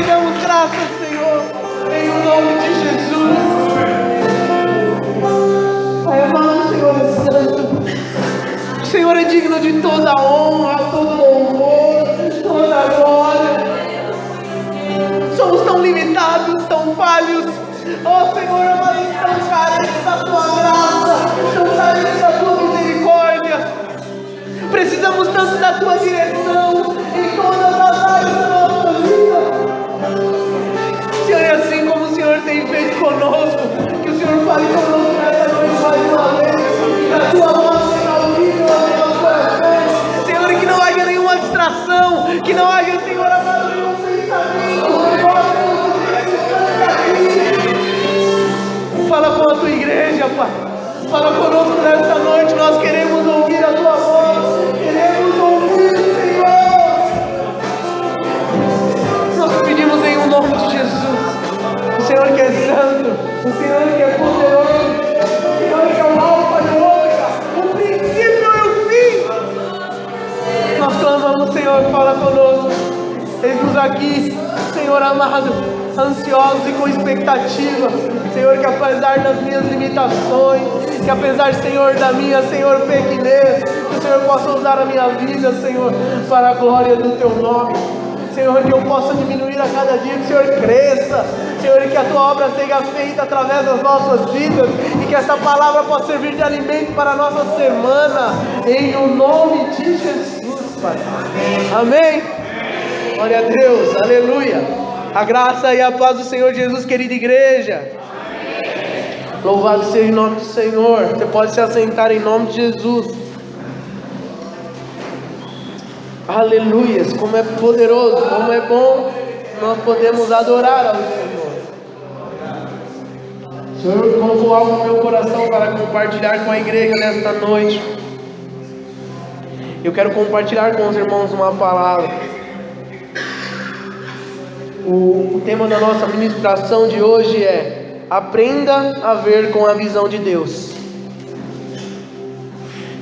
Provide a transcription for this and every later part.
te damos graças, Senhor, em o nome de Jesus. Pai amado, Senhor é santo. O Senhor é digno de toda honra, todo louvor, toda glória. Somos tão limitados, tão falhos. Oh Senhor amado, tão carentes da tua graça, tão carentes da tua misericórdia. Precisamos tanto da tua direção em todas as áreas da nossa vida. Senhor, é assim como o Senhor tem feito conosco, que o Senhor fale conosco nessa noite mais uma vez, que a tua voz seja ouvida aos nossos corações. Senhor, que não haja nenhuma distração, que não haja, Senhor amado, nenhum pensamento. Fala com a tua igreja, Pai. Fala conosco nesta noite. Nós queremos ouvir a tua voz. Queremos ouvir, Senhor. Nós pedimos em nome de Jesus. O Senhor que é santo, o Senhor que é poderoso, o Senhor que é o alfa e o ômega, o princípio e o fim. Nós clamamos, Senhor, fala conosco. Eis-nos aqui, Senhor amado, ansiosos e com expectativa, Senhor, que apesar das minhas limitações, que apesar, Senhor, da minha, Senhor, pequenez, que o Senhor possa usar a minha vida, Senhor, para a glória do teu nome. Senhor, que eu possa diminuir a cada dia, que o Senhor cresça, Senhor, e que a tua obra seja feita através das nossas vidas, e que essa palavra possa servir de alimento para a nossa semana, em o nome de Jesus, Pai. Amém. Glória a Deus, aleluia. A graça e a paz do Senhor Jesus, querida igreja. Louvado seja o nome do Senhor. Você pode se assentar em nome de Jesus. Aleluias, como é poderoso, como é bom nós podemos adorar ao Senhor. O Senhor colocou algo no meu coração para compartilhar com a igreja nesta noite. Eu quero compartilhar com os irmãos uma palavra. O tema da nossa ministração de hoje é: aprenda a ver com a visão de Deus.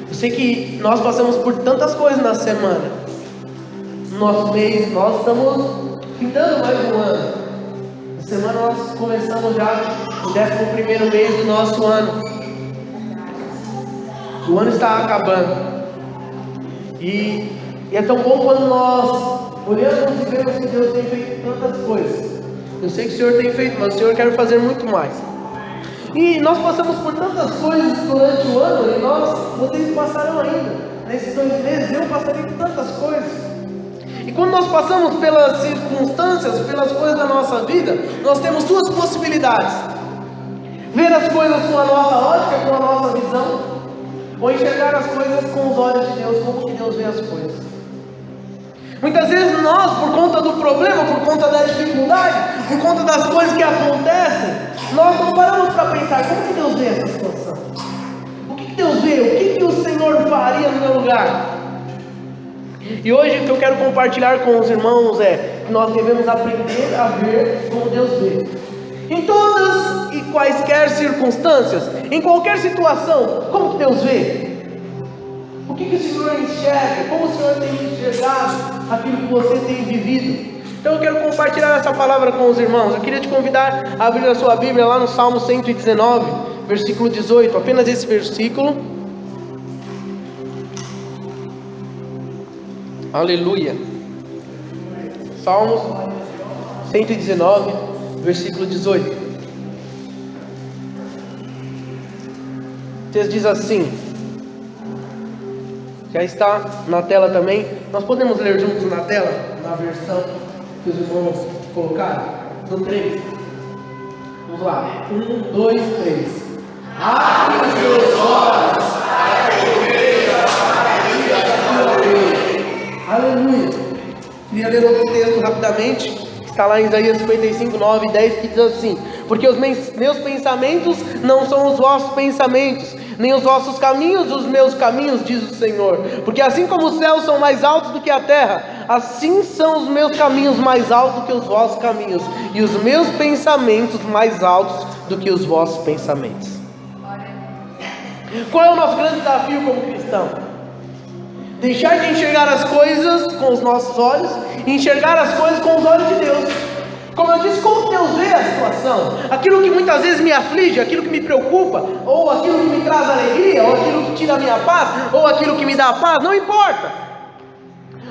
Eu sei que nós passamos por tantas coisas na semana. No nosso mês, nós estamos findando mais um ano. Na semana nós começamos já o 11º mês do nosso ano. O ano está acabando. E é tão bom quando nós olhamos e vemos que Deus tem feito tantas coisas. Eu sei que o Senhor tem feito, mas o Senhor quer fazer muito mais. E nós passamos por tantas coisas durante o ano, e vocês passarão ainda. Nesses 2 meses eu passarei por tantas coisas. E quando nós passamos pelas circunstâncias, pelas coisas da nossa vida, nós temos 2 possibilidades: ver as coisas com a nossa ótica, com a nossa visão, ou enxergar as coisas com os olhos de Deus, como que Deus vê as coisas. Muitas vezes nós, por conta do problema, por conta da dificuldade, por conta das coisas que acontecem, nós não paramos para pensar: como que Deus vê essa situação? O que Deus vê? O que o Senhor faria no meu lugar? E hoje o que eu quero compartilhar com os irmãos é que nós devemos aprender a ver como Deus vê. Em todas e quaisquer circunstâncias, em qualquer situação, como que Deus vê? O que o Senhor enxerga? Como o Senhor tem enxergado aquilo que você tem vivido? Então eu quero compartilhar essa palavra com os irmãos. Eu queria te convidar a abrir a sua Bíblia lá no Salmo 119, versículo 18, apenas esse versículo. Aleluia. Salmos 119, versículo 18. O texto diz assim, já está na tela também. Nós podemos ler juntos na tela, na versão que os irmãos colocaram? No 3. Vamos lá. 1, 2, 3. Abre os teus olhos para que veja a maravilha da tua lei. Aleluia. Queria ler outro texto rapidamente. Está lá em Isaías 55, 9 e 10, que diz assim: porque os meus pensamentos não são os vossos pensamentos, nem os vossos caminhos os meus caminhos, diz o Senhor. Porque assim como os céus são mais altos do que a terra, assim são os meus caminhos mais altos do que os vossos caminhos, e os meus pensamentos mais altos do que os vossos pensamentos. Qual é o nosso grande desafio como cristão? Deixar de enxergar as coisas com os nossos olhos e enxergar as coisas com os olhos de Deus. Como eu disse, como Deus vê a situação, aquilo que muitas vezes me aflige, aquilo que me preocupa, ou aquilo que me traz alegria, ou aquilo que tira a minha paz, ou aquilo que me dá paz, não importa.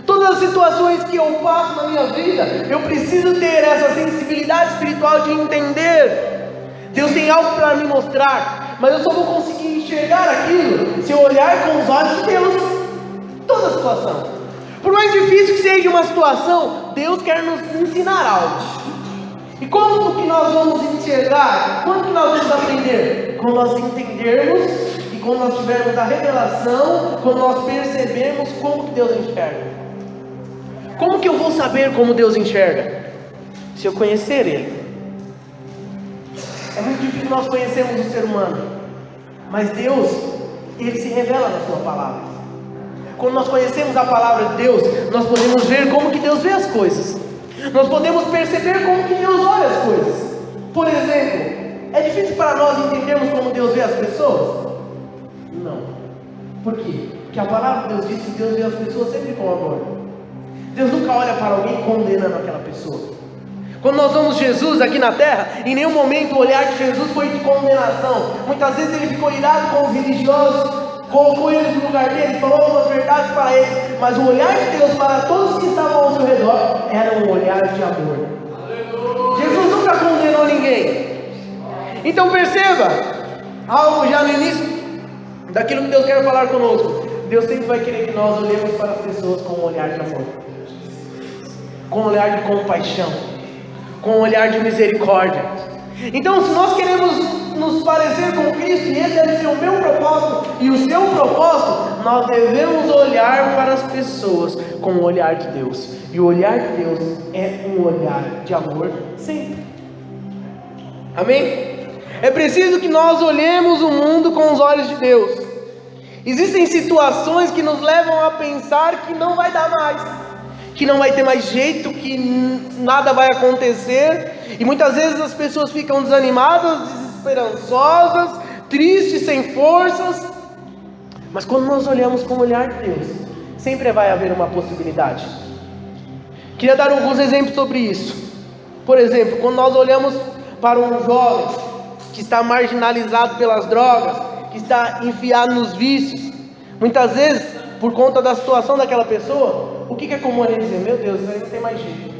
Todas as situações que eu passo na minha vida, eu preciso ter essa sensibilidade espiritual de entender. Deus tem algo para me mostrar, mas eu só vou conseguir enxergar aquilo se eu olhar com os olhos de Deus. Toda situação, por mais difícil que seja uma situação, Deus quer nos ensinar algo. E como que nós vamos enxergar? Quando que nós vamos aprender? Quando nós entendermos e quando nós tivermos a revelação, quando nós percebermos como que Deus enxerga. Como que eu vou saber como Deus enxerga? Se eu conhecer Ele. É muito difícil nós conhecermos o ser humano, mas Deus, Ele se revela na sua palavra. Quando nós conhecemos a palavra de Deus, nós podemos ver como que Deus vê as coisas. Nós podemos perceber como que Deus olha as coisas. Por exemplo, é difícil para nós entendermos como Deus vê as pessoas? Não. Por quê? Porque a palavra de Deus diz que Deus vê as pessoas sempre com amor. Deus nunca olha para alguém condenando aquela pessoa. Quando nós vemos Jesus aqui na terra, em nenhum momento o olhar de Jesus foi de condenação. Muitas vezes ele ficou irado com os religiosos, colocou eles no lugar dele, falou algumas verdades para eles, mas o olhar de Deus para todos que estavam ao seu redor era um olhar de amor. Jesus nunca condenou ninguém. Então perceba algo já no início daquilo que Deus quer falar conosco. Deus sempre vai querer que nós olhemos para as pessoas com um olhar de amor, com um olhar de compaixão, com um olhar de misericórdia. Então, se nós queremos nos parecer com Cristo, e esse deve ser o meu propósito e o seu propósito, nós devemos olhar para as pessoas com o olhar de Deus. E o olhar de Deus é um olhar de amor sempre. Amém? É preciso que nós olhemos o mundo com os olhos de Deus. Existem situações que nos levam a pensar que não vai dar mais, que não vai ter mais jeito, que nada vai acontecer, e muitas vezes as pessoas ficam desanimadas, desesperançosas, tristes, sem forças. Mas quando nós olhamos com o olhar de Deus, sempre vai haver uma possibilidade. Queria dar alguns exemplos sobre isso. Por exemplo, quando nós olhamos para um jovem que está marginalizado pelas drogas, que está enfiado nos vícios, muitas vezes, por conta da situação daquela pessoa, o que é comum a gente dizer? Meu Deus, isso aí não tem mais jeito.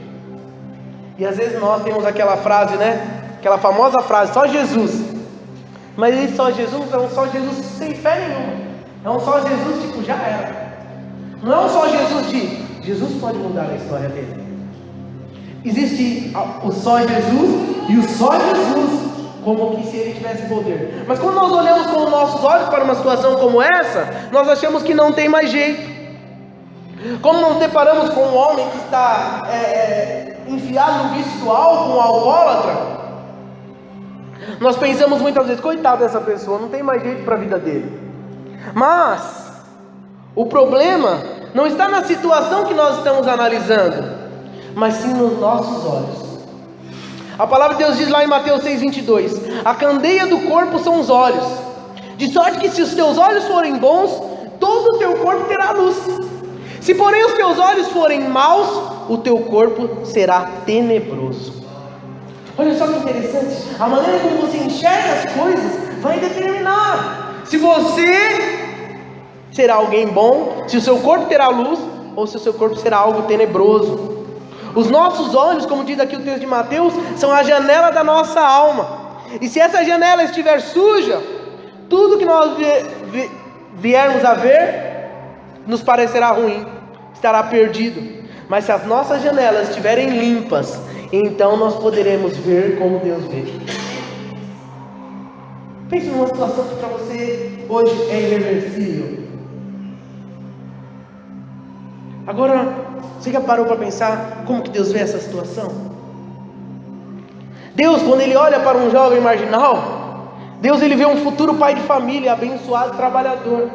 E às vezes nós temos aquela frase, né? Aquela famosa frase, só Jesus. Mas esse só Jesus é um só Jesus sem fé nenhuma. É um só Jesus tipo, já era. Não é um só Jesus de Jesus pode mudar a história dele. Existe o só Jesus e o só Jesus, como que se ele tivesse poder. Mas quando nós olhamos com os nossos olhos para uma situação como essa, nós achamos que não tem mais jeito. Como nos deparamos com um homem que está enfiado no vício do álcool, um alcoólatra, nós pensamos muitas vezes, coitado dessa pessoa, não tem mais jeito para a vida dele. Mas o problema não está na situação que nós estamos analisando, mas sim nos nossos olhos. A palavra de Deus diz lá em Mateus 6,22: a candeia do corpo são os olhos, de sorte que se os teus olhos forem bons, todo o teu corpo terá luz. Se porém os teus olhos forem maus, o teu corpo será tenebroso. Olha só que interessante, a maneira como você enxerga as coisas vai determinar se você será alguém bom, se o seu corpo terá luz, ou se o seu corpo será algo tenebroso. Os nossos olhos, como diz aqui o texto de Mateus, são a janela da nossa alma. E se essa janela estiver suja, tudo que nós viermos a ver nos parecerá ruim, estará perdido. Mas se as nossas janelas estiverem limpas, então nós poderemos ver como Deus vê. Pense numa situação que para você hoje é irreversível. Agora, você já parou para pensar como que Deus vê essa situação? Deus, quando Ele olha para um jovem marginal, Deus, Ele vê um futuro pai de família, abençoado, trabalhador.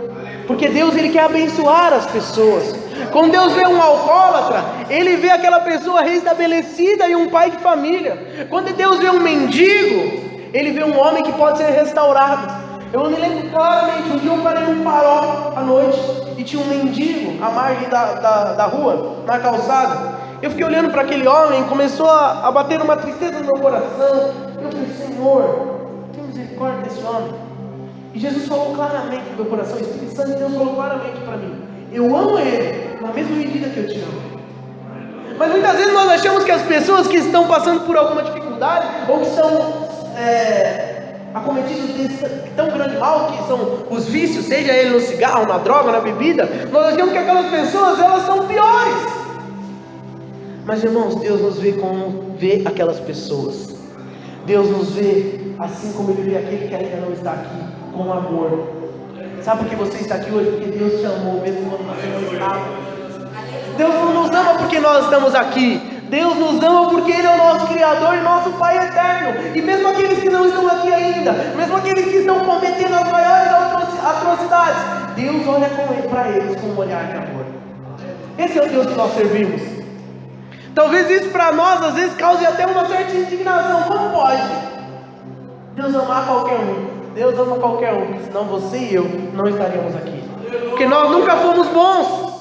Porque Deus, Ele quer abençoar as pessoas. Quando Deus vê um alcoólatra, Ele vê aquela pessoa restabelecida e um pai de família. Quando Deus vê um mendigo, Ele vê um homem que pode ser restaurado. Eu me lembro claramente, um dia eu parei num farol à noite e tinha um mendigo à margem da rua, na calçada, eu fiquei olhando para aquele homem, começou a bater uma tristeza no meu coração. Eu falei, Senhor, tem misericórdia desse homem. E Jesus falou claramente no meu coração, o Espírito Santo de Deus falou claramente para mim, eu amo ele na mesma medida que eu te amo. Mas muitas vezes nós achamos que as pessoas que estão passando por alguma dificuldade, ou que estão acometidos desse tão grande mal, que são os vícios, seja ele no cigarro, na droga, na bebida, nós achamos que aquelas pessoas, elas são piores. Mas irmãos, Deus nos vê como vê aquelas pessoas. Deus nos vê assim como Ele vê aquele que ainda não está aqui, com amor. Sabe por que você está aqui hoje? Porque Deus te amou mesmo quando você não estava. Deus não nos ama porque nós estamos aqui. Deus nos ama porque Ele é o nosso Criador e nosso Pai eterno. E mesmo aqueles que não estão aqui ainda, mesmo aqueles que estão cometendo as maiores atrocidades, Deus olha para eles com um olhar de amor. Esse é o Deus que nós servimos. Talvez isso para nós às vezes cause até uma certa indignação. Como pode Deus amar qualquer um? Deus ama qualquer um, porque senão você e eu não estaríamos aqui, porque nós nunca fomos bons.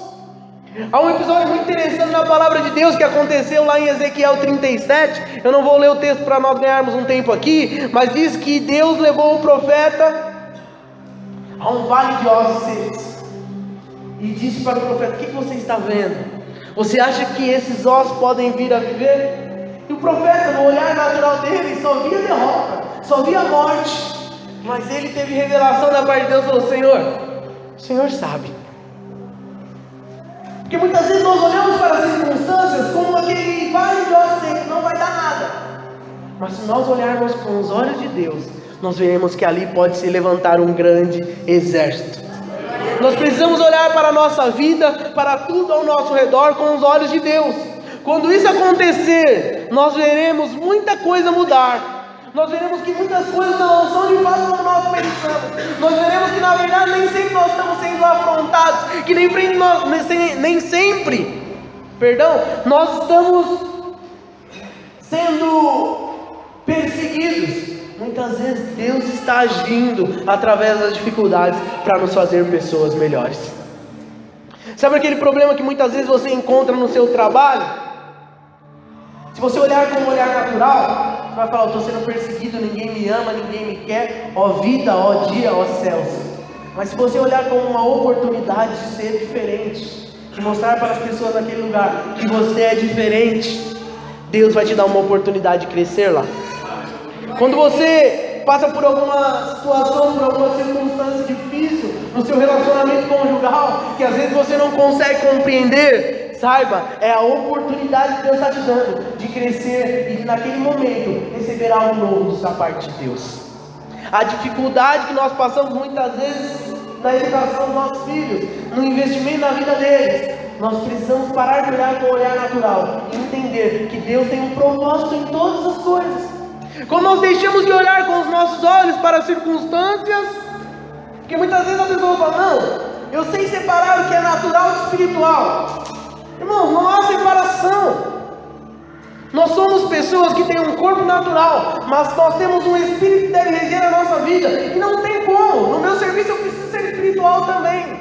Há um episódio muito interessante na palavra de Deus que aconteceu lá em Ezequiel 37. Eu não vou ler o texto para nós ganharmos um tempo aqui, mas diz que Deus levou o profeta a um vale de ossos secos e disse para o profeta: o que você está vendo? Você acha que esses ossos podem vir a viver? E o profeta, no olhar natural dele, só via derrota, só via morte. Mas ele teve revelação da parte de Deus e falou: o Senhor sabe. Porque muitas vezes nós olhamos para as circunstâncias como aquele vale de ossos secos, não vai dar nada. Mas se nós olharmos com os olhos de Deus, nós veremos que ali pode se levantar um grande exército. Nós precisamos olhar para a nossa vida, para tudo ao nosso redor com os olhos de Deus. Quando isso acontecer, nós veremos muita coisa mudar. Nós veremos que muitas coisas não são de fato como nós pensamos. Nós veremos que na verdade nem sempre nós estamos sendo afrontados, que nem sempre nós estamos sendo perseguidos. Muitas vezes Deus está agindo através das dificuldades para nos fazer pessoas melhores. Sabe aquele problema que muitas vezes você encontra no seu trabalho? Se você olhar com um olhar natural, você vai falar: eu estou sendo perseguido, ninguém me ama, ninguém me quer, ó vida, ó dia, ó céus. Mas se você olhar como uma oportunidade de ser diferente, de mostrar para as pessoas naquele lugar que você é diferente, Deus vai te dar uma oportunidade de crescer lá. Quando você passa por alguma situação, por alguma circunstância difícil no seu relacionamento conjugal, que às vezes você não consegue compreender, saiba, é a oportunidade que Deus está te dando de crescer e de naquele momento receber algo novo da parte de Deus. A dificuldade que nós passamos muitas vezes na educação dos nossos filhos, no investimento na vida deles, nós precisamos parar de olhar com o olhar natural e entender que Deus tem um propósito em todas as coisas. Quando nós deixamos de olhar com os nossos olhos para as circunstâncias, porque muitas vezes a pessoa fala: não, eu sei separar o que é natural do espiritual. Irmãos, não há separação. Nós somos pessoas que têm um corpo natural, mas nós temos um espírito que deve reger a nossa vida, e não tem como. No meu serviço eu preciso ser espiritual também.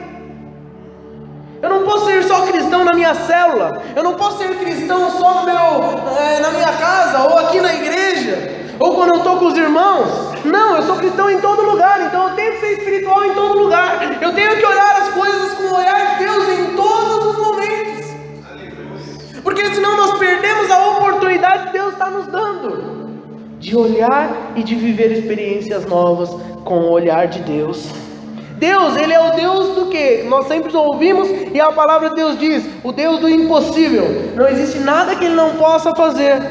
Eu não posso ser só cristão na minha célula, eu não posso ser cristão só na minha casa, ou aqui na igreja, ou quando eu estou com os irmãos. Não, eu sou cristão em todo lugar, então eu tenho que ser espiritual em todo lugar. Eu tenho que olhar as coisas com o olhar de Deus em todos os momentos, porque senão nós perdemos a oportunidade que Deus está nos dando de olhar e de viver experiências novas com o olhar de Deus. Deus, Ele é o Deus do que? Nós sempre ouvimos e a palavra de Deus diz: o Deus do impossível. Não existe nada que Ele não possa fazer.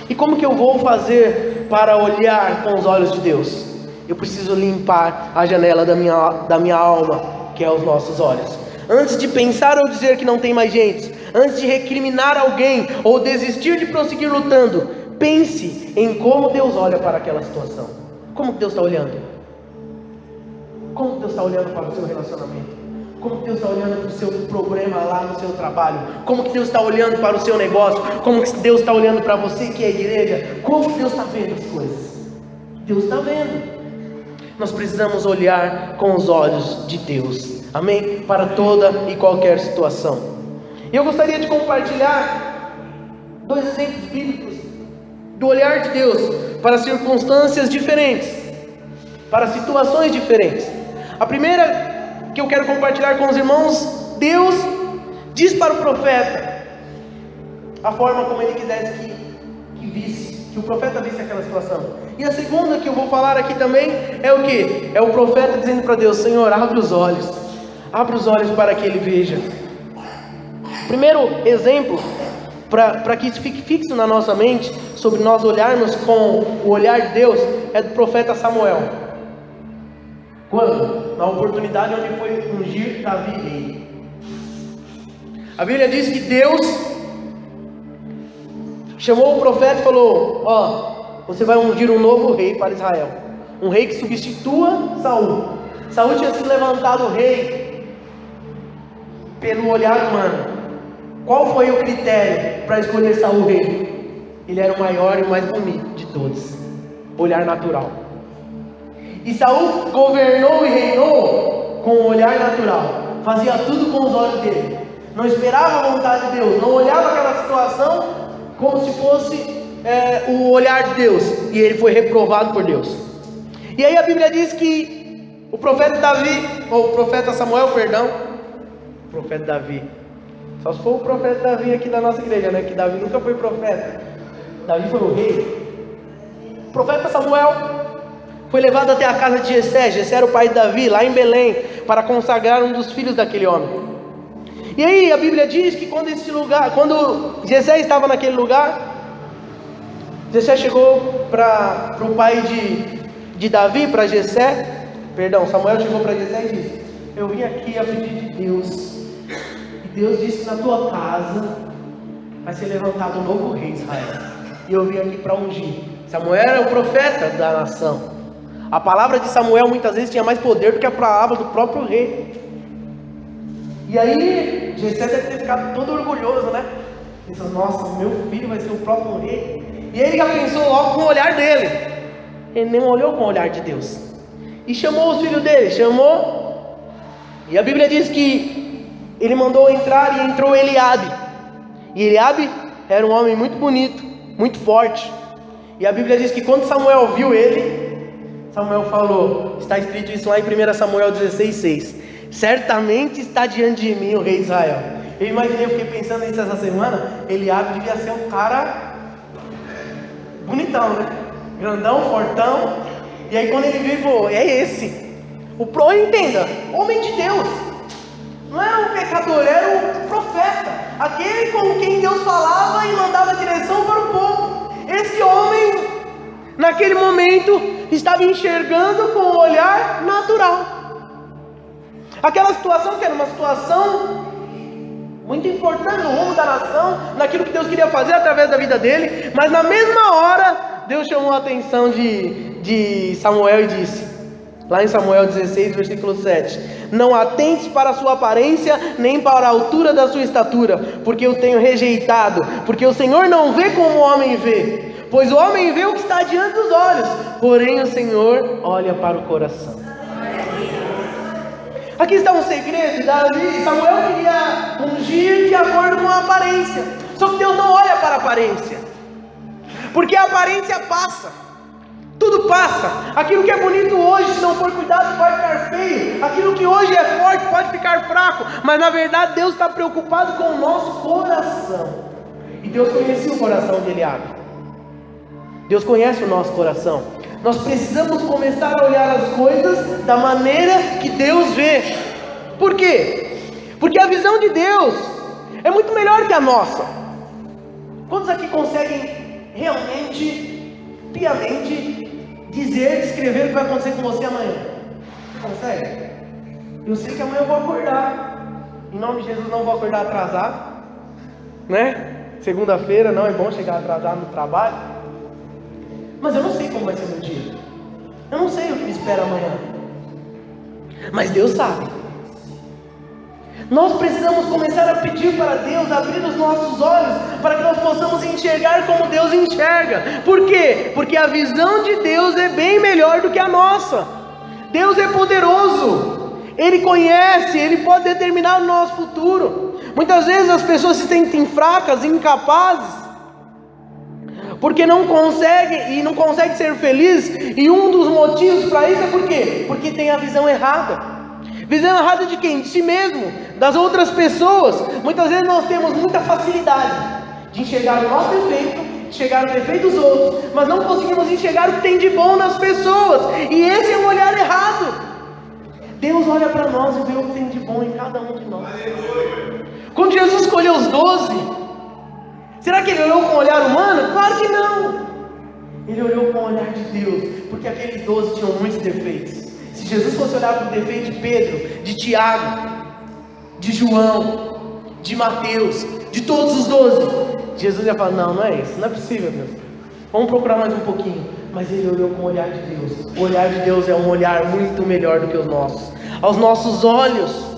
E como que eu vou fazer para olhar com os olhos de Deus? Eu preciso limpar a janela da minha alma, que é os nossos olhos. Antes de pensar ou dizer que não tem mais gente, antes de recriminar alguém ou desistir de prosseguir lutando, pense em como Deus olha para aquela situação. Como Deus está olhando? Como Deus está olhando para o seu relacionamento? Como Deus está olhando para o seu problema lá no seu trabalho? Como que Deus está olhando para o seu negócio? Como que Deus está olhando para você que é igreja? Como Deus está vendo as coisas? Deus está vendo. Nós precisamos olhar com os olhos de Deus, amém? Para toda e qualquer situação. E eu gostaria de compartilhar 2 exemplos bíblicos do olhar de Deus para circunstâncias diferentes, para situações diferentes. A primeira que eu quero compartilhar com os irmãos, Deus diz para o profeta a forma como ele quisesse que o profeta visse aquela situação. E a segunda que eu vou falar aqui também é o que? É o profeta dizendo para Deus: Senhor, abre os olhos para que ele veja. Primeiro exemplo, para que isso fique fixo na nossa mente, sobre nós olharmos com o olhar de Deus, é do profeta Samuel. Quando? Na oportunidade onde foi ungir Davi rei. A Bíblia diz que Deus chamou o profeta e falou: você vai ungir um novo rei para Israel, um rei que substitua Saul. Saul tinha sido levantado rei pelo olhar humano. Qual foi o critério para escolher Saul rei? Ele era o maior e o mais bonito de todos. Olhar natural. E Saul governou e reinou com o olhar natural. Fazia tudo com os olhos dele. Não esperava a vontade de Deus. Não olhava aquela situação como se fosse o olhar de Deus. E ele foi reprovado por Deus. E aí a Bíblia diz que o profeta Samuel, o profeta Davi. Só se for o profeta Davi aqui da nossa igreja, né? Que Davi nunca foi profeta. Davi foi o rei. O profeta Samuel foi levado até a casa de Jessé. Jessé era o pai de Davi, lá em Belém, para consagrar um dos filhos daquele homem. E aí a Bíblia diz que quando Jessé estava naquele lugar, Jessé chegou para o pai de Davi, para Jessé. Samuel chegou para Jessé e disse: eu vim aqui a pedido de Deus. Deus disse que na tua casa vai ser levantado um novo rei, Israel. E eu vim aqui para ungir. Samuel era o profeta da nação. A palavra de Samuel muitas vezes tinha mais poder do que a palavra do próprio rei. E aí, Jessé deve ter ficado todo orgulhoso, né? Pensou: nossa, meu filho vai ser o próximo rei. E ele já pensou logo com o olhar dele. Ele não olhou com o olhar de Deus. E chamou os filhos dele, E a Bíblia diz que ele mandou entrar e entrou Eliabe. E Eliabe era um homem muito bonito, muito forte. E a Bíblia diz que quando Samuel viu ele, Samuel falou, está escrito isso lá em 1 Samuel 16:6: certamente está diante de mim o rei de Israel. Eu imaginei, eu fiquei pensando nisso essa semana. Eliabe devia ser um cara bonitão, né? Grandão, fortão. E aí quando ele viu, falou: é esse. Entenda, homem de Deus. Não era um pecador, era um profeta. Aquele com quem Deus falava e mandava direção para o povo. Esse homem, naquele momento, estava enxergando com o olhar natural. Aquela situação que era uma situação muito importante no rumo da nação, naquilo que Deus queria fazer através da vida dele. Mas na mesma hora, Deus chamou a atenção de Samuel e disse, lá em Samuel 16, versículo 7: não atentes para a sua aparência, nem para a altura da sua estatura, porque eu tenho rejeitado. Porque o Senhor não vê como o homem vê, pois o homem vê o que está diante dos olhos, porém o Senhor olha para o coração. Aqui está um segredo. Samuel queria ungir de acordo com a aparência, só que Deus não olha para a aparência, porque a aparência passa. Tudo passa. Aquilo que é bonito hoje, se não for cuidado, vai ficar feio. Aquilo que hoje é forte pode ficar fraco. Mas na verdade Deus está preocupado com o nosso coração. E Deus conhecia o coração de Eliabe. Deus conhece o nosso coração. Nós precisamos começar a olhar as coisas da maneira que Deus vê. Por quê? Porque a visão de Deus é muito melhor que a nossa. Quantos aqui conseguem realmente, piamente, descrever o que vai acontecer com você amanhã? Consegue? Eu sei que amanhã eu vou acordar. Em nome de Jesus, não vou acordar atrasado, né? Segunda-feira não é bom chegar atrasado no trabalho. Mas eu não sei como vai ser meu dia. Eu não sei o que me espera amanhã. Mas Deus sabe. Nós precisamos começar a pedir para Deus abrir os nossos olhos, para que nós possamos enxergar como Deus enxerga. Por quê? Porque a visão de Deus é bem melhor do que a nossa. Deus é poderoso, Ele conhece, Ele pode determinar o nosso futuro. Muitas vezes as pessoas se sentem fracas, incapazes, porque não conseguem ser felizes, e um dos motivos para isso é por quê? Porque tem a visão errada. Visão errada de quem? De si mesmo, das outras pessoas. Muitas vezes nós temos muita facilidade de enxergar o nosso defeito, enxergar o defeito dos outros, mas não conseguimos enxergar o que tem de bom nas pessoas, e esse é um olhar errado. Deus olha para nós e vê o que tem de bom em cada um de nós. Quando Jesus escolheu os 12, será que ele olhou com o olhar humano? Claro que não. Ele olhou com o olhar de Deus, porque aqueles 12 tinham muitos defeitos. Se Jesus fosse olhar para o defeito de Pedro, de Tiago, de João, de Mateus, de todos os 12, Jesus ia falar: não é isso, não é possível, Deus. Vamos procurar mais um pouquinho. Mas ele olhou com o olhar de Deus. O olhar de Deus é um olhar muito melhor do que os nossos. Aos nossos olhos,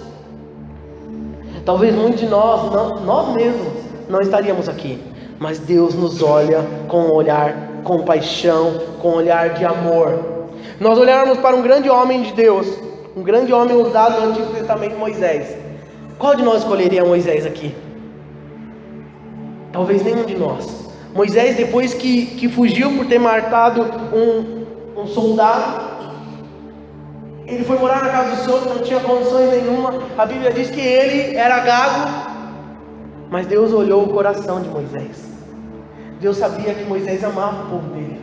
talvez muitos de nós mesmos não estaríamos aqui, mas Deus nos olha com um olhar de compaixão, com um olhar de amor. Nós olharmos para um grande homem de Deus, um grande homem usado no Antigo Testamento, Moisés. Qual de nós escolheria Moisés aqui? Talvez nenhum de nós. Moisés, depois que fugiu por ter matado um soldado, ele foi morar na casa do sogro, não tinha condições nenhuma. A Bíblia diz que ele era gago, mas Deus olhou o coração de Moisés. Deus sabia que Moisés amava o povo dele,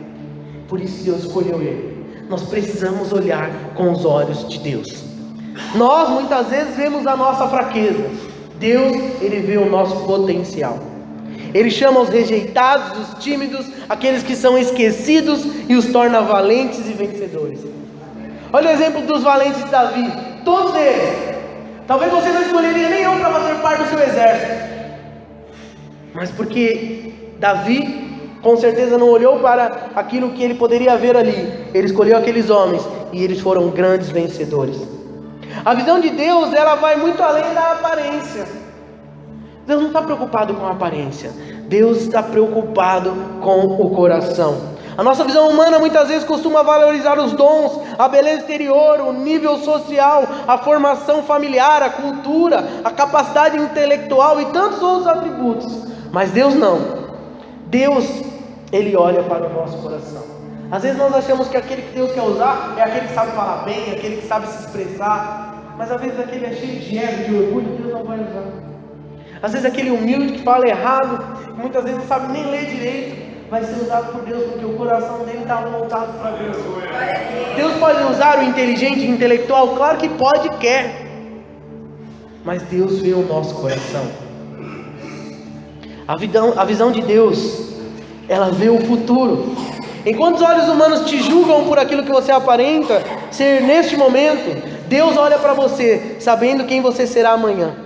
por isso Deus escolheu ele. Nós precisamos olhar com os olhos de Deus. Nós muitas vezes vemos a nossa fraqueza, Deus, ele vê o nosso potencial. Ele chama os rejeitados, os tímidos, aqueles que são esquecidos, e os torna valentes e vencedores. Olha o exemplo dos valentes de Davi. Todos eles. Talvez você não escolheria nenhum para fazer parte do seu exército, mas porque Davi com certeza não olhou para aquilo que ele poderia ver ali. Ele escolheu aqueles homens, e eles foram grandes vencedores. A visão de Deus, ela vai muito além da aparência. Deus não está preocupado com a aparência, Deus está preocupado com o coração. A nossa visão humana muitas vezes costuma valorizar os dons, a beleza exterior, o nível social, a formação familiar, a cultura, a capacidade intelectual e tantos outros atributos. Mas Deus não. Deus, ele olha para o nosso coração. Às vezes nós achamos que aquele que Deus quer usar é aquele que sabe falar bem, aquele que sabe se expressar, mas às vezes aquele é cheio de ego, de orgulho, Deus não vai usar. Às vezes aquele humilde que fala errado, muitas vezes não sabe nem ler direito, vai ser usado por Deus, porque o coração dele está voltado para Deus. Deus pode usar o inteligente e intelectual? Claro que pode e quer, mas Deus vê o nosso coração. A visão de Deus, ela vê o futuro. Enquanto os olhos humanos te julgam por aquilo que você aparenta ser neste momento, Deus olha para você sabendo quem você será amanhã.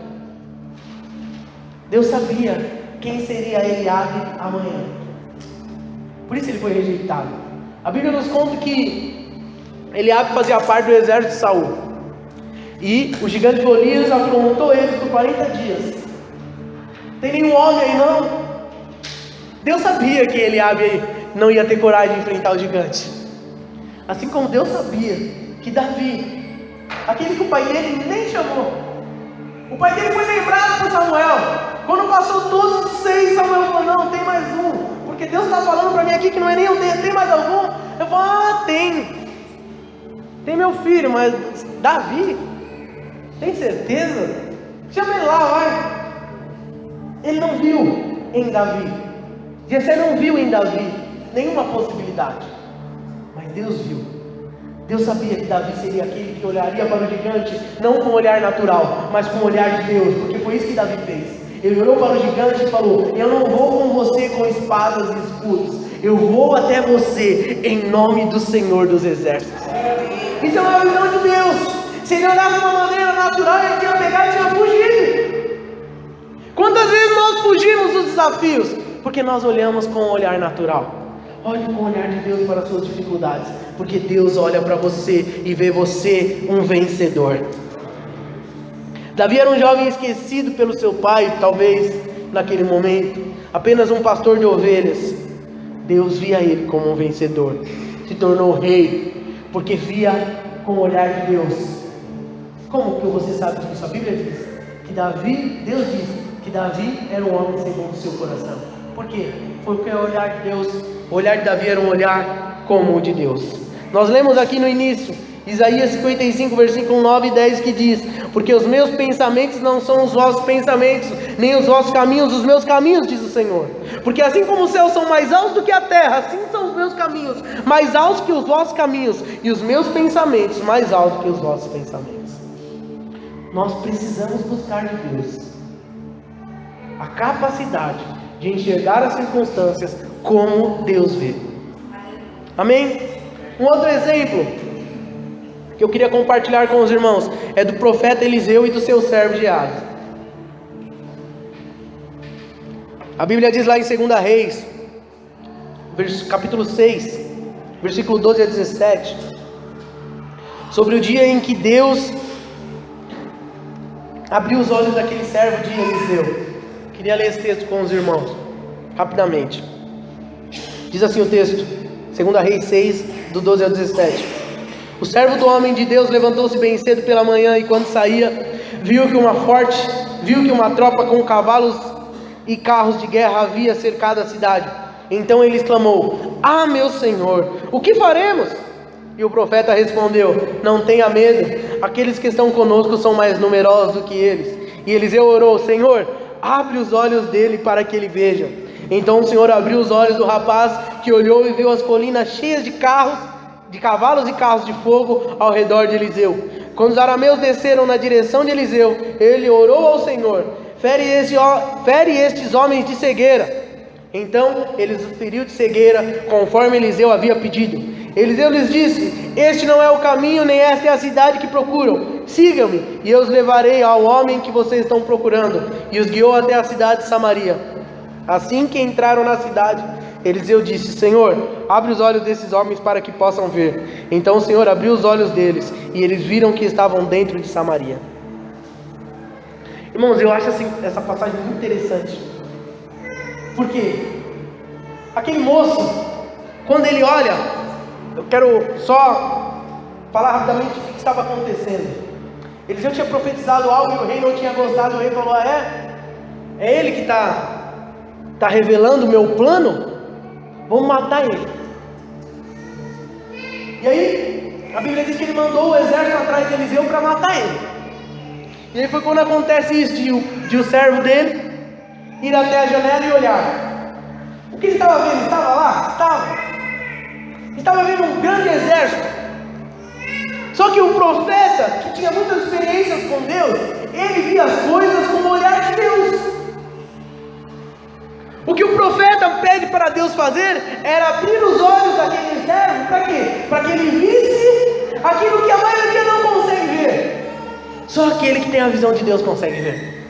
Deus sabia quem seria Eliabe amanhã, por isso ele foi rejeitado. A Bíblia nos conta que Eliabe fazia parte do exército de Saul, e o gigante Golias afrontou eles por 40 dias. Tem nenhum homem aí não? Deus sabia que Eliabe não ia ter coragem de enfrentar o gigante, assim como Deus sabia que Davi, aquele que o pai dele nem chamou, o pai dele foi lembrado por Samuel. Quando passou todos os 6, Samuel falou: não, tem mais um, porque Deus está falando para mim aqui que não é nem um deles. Tem mais algum? Eu falo: tem meu filho, mas Davi, tem certeza? Chama ele lá, vai. Ele não viu em Davi, Jessé não viu em Davi nenhuma possibilidade, mas Deus viu. Deus sabia que Davi seria aquele que olharia para o gigante, não com um olhar natural, mas com o olhar de Deus, porque foi isso que Davi fez. Ele olhou para o gigante e falou: eu não vou com você com espadas e escudos, eu vou até você em nome do Senhor dos Exércitos. Isso é uma visão de Deus. Se ele olhasse de uma maneira natural, ele tinha pegado e tinha fugido. Quantas vezes nós fugimos dos desafios? Porque nós olhamos com um olhar natural. Olhe com o olhar de Deus para as suas dificuldades, porque Deus olha para você e vê você um vencedor. Davi era um jovem esquecido pelo seu pai, talvez naquele momento, apenas um pastor de ovelhas. Deus via ele como um vencedor, se tornou rei, porque via com o olhar de Deus. Como que você sabe disso? A Bíblia diz que Davi, Deus diz que Davi era um homem segundo o seu coração. Por quê? Porque o olhar de Deus, o olhar de Davi era um olhar como o de Deus. Nós lemos aqui no início, Isaías 55, versículo 9 e 10, que diz: porque os meus pensamentos não são os vossos pensamentos, nem os vossos caminhos os meus caminhos, diz o Senhor. Porque assim como os céus são mais altos do que a terra, assim são os meus caminhos mais altos que os vossos caminhos, e os meus pensamentos mais altos que os vossos pensamentos. Nós precisamos buscar de Deus a capacidade de enxergar as circunstâncias como Deus vê. Amém? Um outro exemplo que eu queria compartilhar com os irmãos é do profeta Eliseu e do seu servo Geazi. A Bíblia diz lá em 2 Reis, capítulo 6, versículo 12 a 17, sobre o dia em que Deus abriu os olhos daquele servo de Eliseu. Queria ler esse texto com os irmãos, rapidamente. Diz assim o texto, 2 Reis 6, do 12 ao 17. O servo do homem de Deus levantou-se bem cedo pela manhã, e quando saía, viu que uma tropa com cavalos e carros de guerra havia cercado a cidade. Então ele exclamou: ah, meu Senhor, o que faremos? E o profeta respondeu: não tenha medo, aqueles que estão conosco são mais numerosos do que eles. E Eliseu orou: Senhor, abre os olhos dele para que ele veja. Então o Senhor abriu os olhos do rapaz, que olhou e viu as colinas cheias de cavalos e carros de fogo ao redor de Eliseu. Quando os arameus desceram na direção de Eliseu, ele orou ao Senhor: fere estes homens de cegueira. Então ele os feriu de cegueira, conforme Eliseu havia pedido. Eliseu lhes disse: este não é o caminho, nem esta é a cidade que procuram. Sigam-me, e eu os levarei ao homem que vocês estão procurando. E os guiou até a cidade de Samaria. Assim que entraram na cidade, Eliseu disse: Senhor, abre os olhos desses homens para que possam ver. Então o Senhor abriu os olhos deles, e eles viram que estavam dentro de Samaria. Irmãos, eu acho essa passagem muito interessante. Por quê? Aquele moço, quando ele olha, eu quero só falar rapidamente o que estava acontecendo. Eliseu tinha profetizado algo e o rei não tinha gostado. O rei falou: é ele que está revelando o meu plano? Vamos matar ele. E aí, a Bíblia diz que ele mandou o exército atrás de Eliseu para matar ele. E aí foi quando acontece isso, de o servo dele ir até a janela e olhar. O que ele estava vendo? Estava lá? Estava vendo um grande exército. Só que o profeta, que tinha muitas experiências com Deus, ele via as coisas com o olhar de Deus. O que o profeta pede para Deus fazer era abrir os olhos daquele servo. Para quê? Para que ele visse aquilo que a maioria não consegue ver. Só aquele que tem a visão de Deus consegue ver.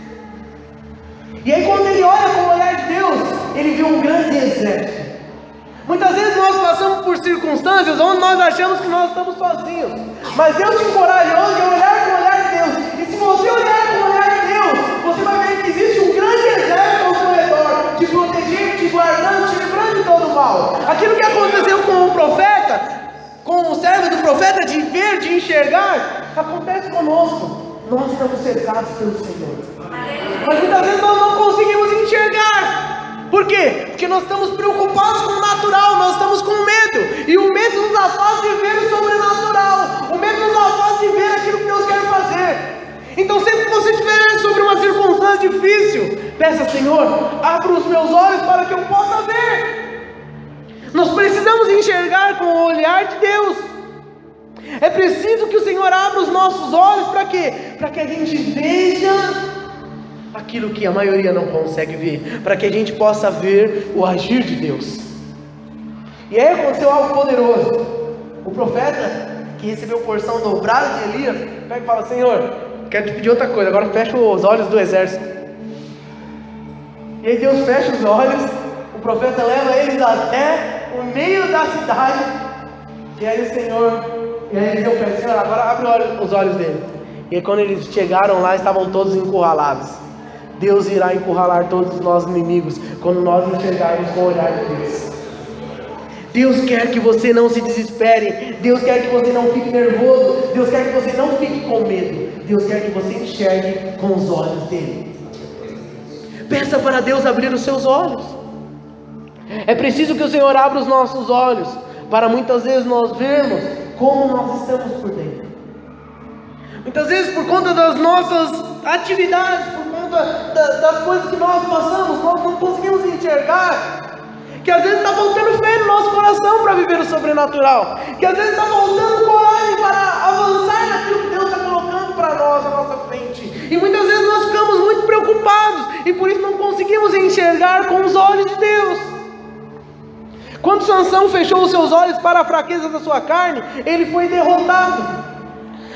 E aí quando ele olha com o olhar de Deus, ele vê um grande exército. Muitas vezes nós passamos por circunstâncias onde nós achamos que nós estamos sozinhos. Mas Deus te encoraja hoje a olhar com o olhar de Deus. E se você olhar com o olhar de Deus, você vai ver que existe um grande exército ao seu redor, te protegendo, te guardando, te livrando de todo o mal. Aquilo que aconteceu com o profeta, com o servo do profeta, de ver, de enxergar, acontece conosco. Nós estamos cercados pelo Senhor. Mas muitas vezes nós não conseguimos enxergar. Por quê? Porque nós estamos preocupados com o natural, nós estamos com medo. E o medo nos afasta de ver o sobrenatural. O medo nos afasta de ver aquilo que Deus quer fazer. Então sempre que você estiver sobre uma circunstância difícil, peça: Senhor, abra os meus olhos para que eu possa ver. Nós precisamos enxergar com o olhar de Deus. É preciso que o Senhor abra os nossos olhos para quê? Para que a gente veja aquilo que a maioria não consegue ver, para que a gente possa ver o agir de Deus. E aí aconteceu algo poderoso. O profeta, que recebeu porção dobrada de Elias, pega e fala: Senhor, quero te pedir outra coisa, agora fecha os olhos do exército. E aí Deus fecha os olhos, o profeta leva eles até o meio da cidade. E aí o Senhor, Deus pede: Senhor, agora abre os olhos dele. E aí quando eles chegaram lá, estavam todos encurralados. Deus irá encurralar todos os nossos inimigos quando nós enxergarmos com o olhar de Deus. Deus quer que você não se desespere. Deus quer que você não fique nervoso. Deus quer que você não fique com medo. Deus quer que você enxergue com os olhos dele. Peça para Deus abrir os seus olhos. É preciso que o Senhor abra os nossos olhos, para muitas vezes nós vermos como nós estamos por dentro. Muitas vezes, por conta das nossas atividades, por conta das coisas que nós passamos, nós não conseguimos enxergar que às vezes está faltando fé no nosso coração para viver o sobrenatural, que às vezes está faltando coragem para avançar naquilo que Deus está colocando para nós à nossa frente. E muitas vezes nós ficamos muito preocupados e por isso não conseguimos enxergar com os olhos de Deus. Quando Sansão fechou os seus olhos para a fraqueza da sua carne, ele foi derrotado.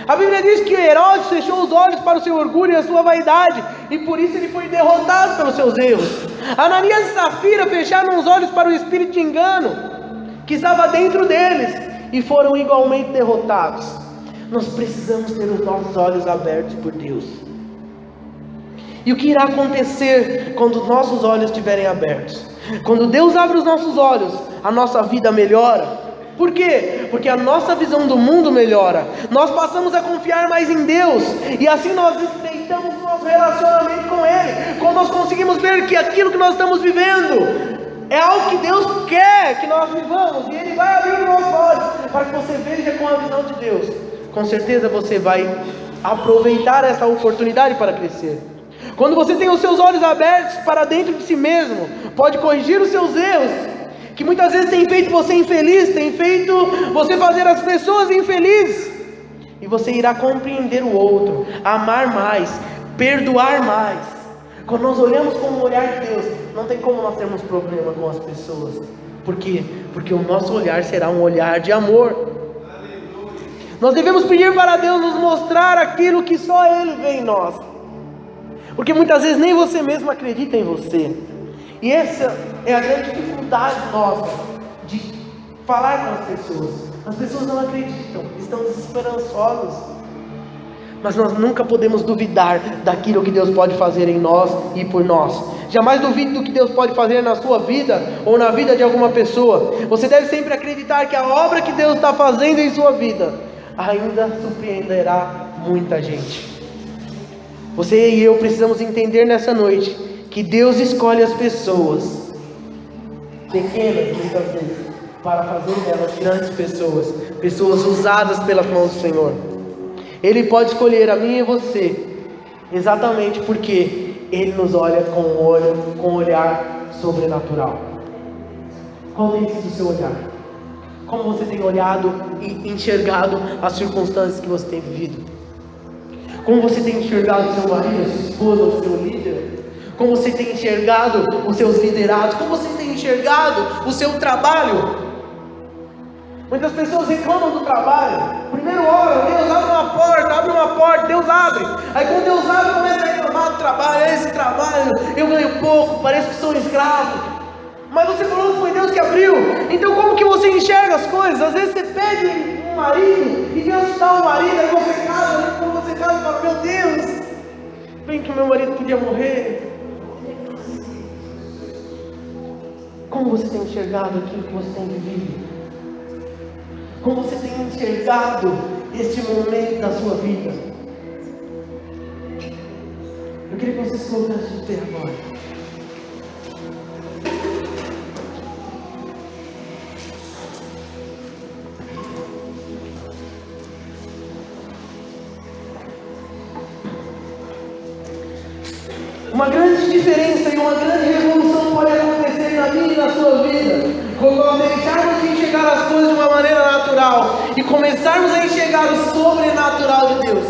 A Bíblia diz que Herodes fechou os olhos para o seu orgulho e a sua vaidade, e por isso ele foi derrotado pelos seus erros. Ananias e Safira fecharam os olhos para o espírito de engano que estava dentro deles, e foram igualmente derrotados. Nós precisamos ter os nossos olhos abertos por Deus. E o que irá acontecer quando os nossos olhos estiverem abertos? Quando Deus abre os nossos olhos, a nossa vida melhora. Por quê? Porque a nossa visão do mundo melhora. Nós passamos a confiar mais em Deus, e assim nós estreitamos o nosso relacionamento com Ele. Quando nós conseguimos ver que aquilo que nós estamos vivendo é algo que Deus quer que nós vivamos, e Ele vai abrir os nossos olhos para que você veja com a visão de Deus, com certeza você vai aproveitar essa oportunidade para crescer. Quando você tem os seus olhos abertos para dentro de si mesmo, pode corrigir os seus erros, que muitas vezes tem feito você infeliz, tem feito você fazer as pessoas infelizes, e você irá compreender o outro, amar mais, perdoar mais. Quando nós olhamos com o olhar de Deus, não tem como nós termos problema com as pessoas. Por quê? Porque o nosso olhar será um olhar de amor. Nós devemos pedir para Deus nos mostrar aquilo que só Ele vê em nós, porque muitas vezes nem você mesmo acredita em você. E essa é a grande dificuldade nossa de falar com as pessoas. As pessoas não acreditam, estão desesperançosas. Mas nós nunca podemos duvidar daquilo que Deus pode fazer em nós e por nós. Jamais duvide do que Deus pode fazer na sua vida ou na vida de alguma pessoa. Você deve sempre acreditar que a obra que Deus está fazendo em sua vida ainda surpreenderá muita gente. Você e eu precisamos entender nessa noite que Deus escolhe as pessoas pequenas, muitas vezes, para fazer delas grandes pessoas, pessoas usadas pelas mãos do Senhor. Ele pode escolher a mim e você, exatamente porque Ele nos olha com um olhar sobrenatural. Qual tem sido o seu olhar? Como você tem olhado e enxergado as circunstâncias que você tem vivido? Como você tem enxergado o seu marido, a sua esposa, o seu líder? Como você tem enxergado os seus liderados? Como você tem enxergado o seu trabalho? Muitas pessoas reclamam do trabalho. Primeiro oram, Deus abre uma porta, Deus abre. Aí quando Deus abre, começa a reclamar do trabalho. Esse trabalho, eu ganho pouco, parece que sou um escravo. Mas você falou que foi Deus que abriu. Então como que você enxerga as coisas? Às vezes você pede um marido, e Deus te dá um marido, aí você casa, e quando você casa, fala, meu Deus, bem que meu marido podia morrer. Como você tem enxergado aquilo que você tem vivido? Como você tem enxergado este momento da sua vida? Eu queria que você se colocasse de pé agora. Uma grande diferença e uma grande revolução pode acontecer na minha e na sua vida, quando nós deixarmos de enxergar as coisas de uma maneira natural e começarmos a enxergar o sobrenatural de Deus.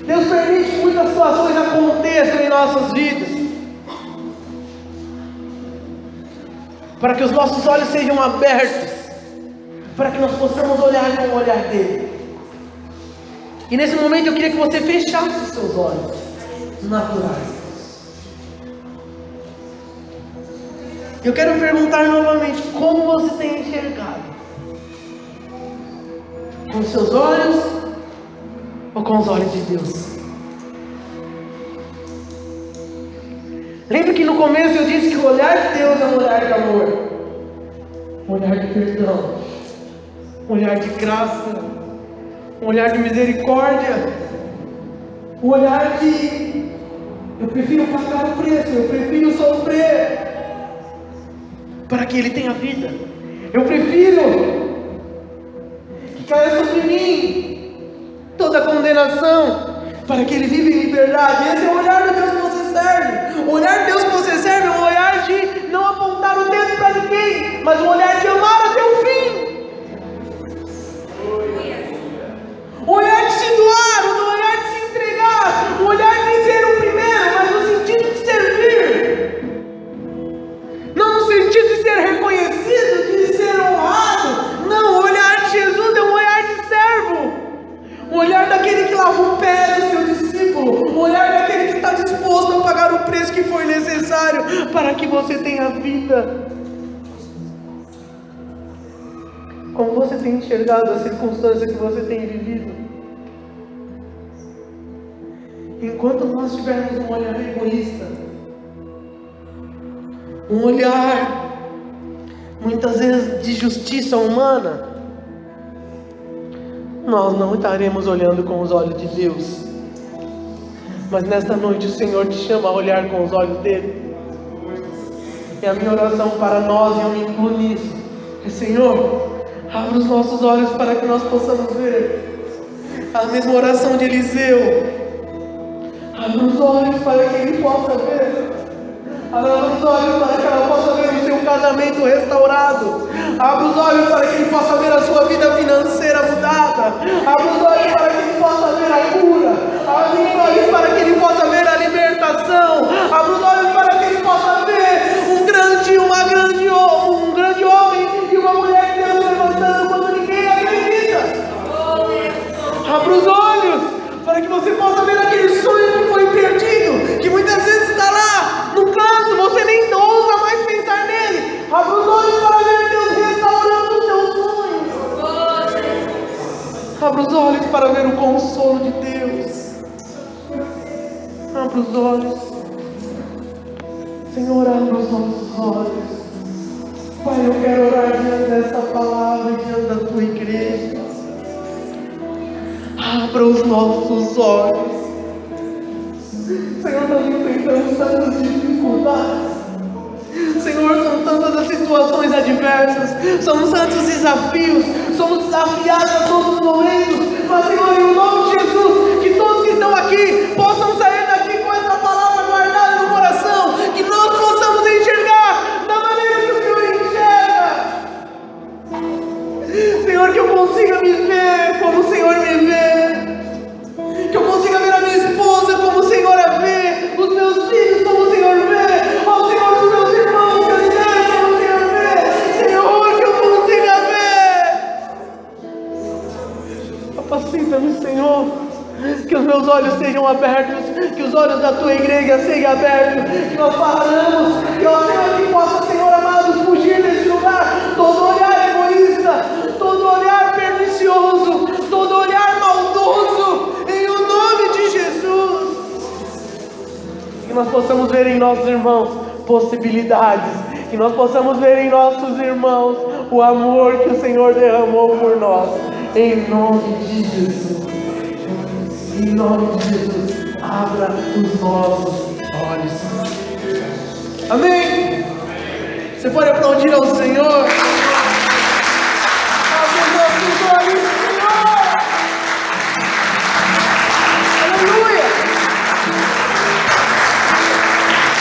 Deus permite que muitas situações aconteçam em nossas vidas, para que os nossos olhos sejam abertos, para que nós possamos olhar com o olhar dele. E nesse momento eu queria que você fechasse os seus olhos naturais. Eu quero perguntar novamente, como você tem enxergado? Com os seus olhos ou com os olhos de Deus? Lembra que no começo eu disse que o olhar de Deus é um olhar de amor, um olhar de perdão, um olhar de graça, um olhar de misericórdia, um olhar de Eu prefiro pagar o preço, eu prefiro sofrer para que Ele tenha vida. Eu prefiro que caia sobre mim toda condenação para que Ele viva em liberdade. Esse é o olhar do Deus que você serve. O olhar de Deus que você serve é um olhar de não apontar o dedo para ninguém, mas um olhar de amar até o fim. O olhar de se doar, o olhar de se entregar, o olhar de ser o primeiro, mas no sentido de servir. Não no sentido de ser reconhecido, de ser honrado. Não, o olhar de Jesus é um olhar de servo. O olhar daquele que lava o pé do seu discípulo. O olhar daquele que está disposto a pagar o preço que for necessário para que você tenha vida. Como você tem enxergado a circunstância que você tem vivido? Enquanto nós tivermos um olhar egoísta, um olhar muitas vezes de justiça humana, nós não estaremos olhando com os olhos de Deus. Mas nesta noite o Senhor te chama a olhar com os olhos dele. E a minha oração para nós, e eu me incluo nisso, é: Senhor, abra os nossos olhos para que nós possamos ver. A mesma oração de Eliseu. Abra os olhos para que ele possa ver. Abra os olhos para que ela possa ver o seu casamento restaurado. Abra os olhos para que ele possa ver a sua vida financeira mudada. Abra os olhos para que ele possa ver a cura. Abra os olhos para que ele possa ver a libertação. Abra os olhos para que ele possa ver um grande homem e uma mulher de Deus levantando quando ninguém acredita. Abra os olhos para que você possa ver aquele sonho que foi perdido, que muitas vezes está lá no canto, você nem ousa mais pensar nele. Abra os olhos para ver Deus restaurando os seus sonhos. Abra os olhos para ver o consolo de Deus. Abra os olhos. Senhor, abra os nossos olhos. Pai, eu quero orar diante dessa palavra, diante da tua igreja. Abra os nossos olhos. Senhor, nós enfrentamos tantas dificuldades. Senhor, são tantas as situações adversas, são tantos desafios, somos desafiados a todos os momentos. Mas, Senhor, em nome de Jesus, que todos que estão aqui possam sair daqui com essa palavra guardada no coração, que nós possamos enxergar da maneira que o Senhor enxerga. Senhor, que eu consiga me ver como o Senhor me vê, que eu consiga ver a minha esposa como o Senhor a vê, os meus filhos como o Senhor vê, ó Senhor, os meus irmãos que eu tenho como o Senhor vê. Senhor, que eu consiga ver. Capacita-me, Senhor, que os meus olhos sejam abertos, que os olhos da tua igreja sejam abertos, que nós paramos, que ó Senhor, que possa, Senhor amado, fugir desse lugar, todo olhar egoísta, todo olhar pernicioso, todo olhar maldoso, em o nome de Jesus. Que nós possamos ver em nossos irmãos possibilidades, que nós possamos ver em nossos irmãos o amor que o Senhor derramou por nós, em nome de Jesus. Em nome de Jesus, abra os nossos olhos. Amém? Você pode aplaudir ao Senhor? Abra os nossos olhos, Senhor! Aleluia!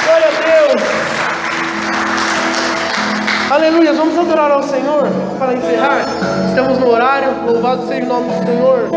Glória a Deus! Aleluia! Vamos adorar ao Senhor para encerrar. Estamos no horário. Louvado seja o nome do Senhor.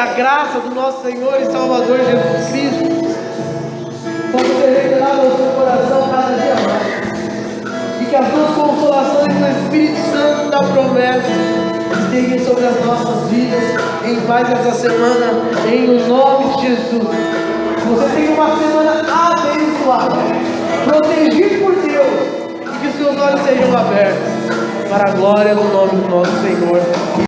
a graça do nosso Senhor e Salvador Jesus Cristo possa ser revelada ao seu coração cada dia mais. E que as duas consolações do Espírito Santo da promessa estejam sobre as nossas vidas em paz essa semana, em o nome de Jesus. Você tem uma semana abençoada, protegido por Deus, e que os seus olhos sejam abertos para a glória do nome do nosso Senhor.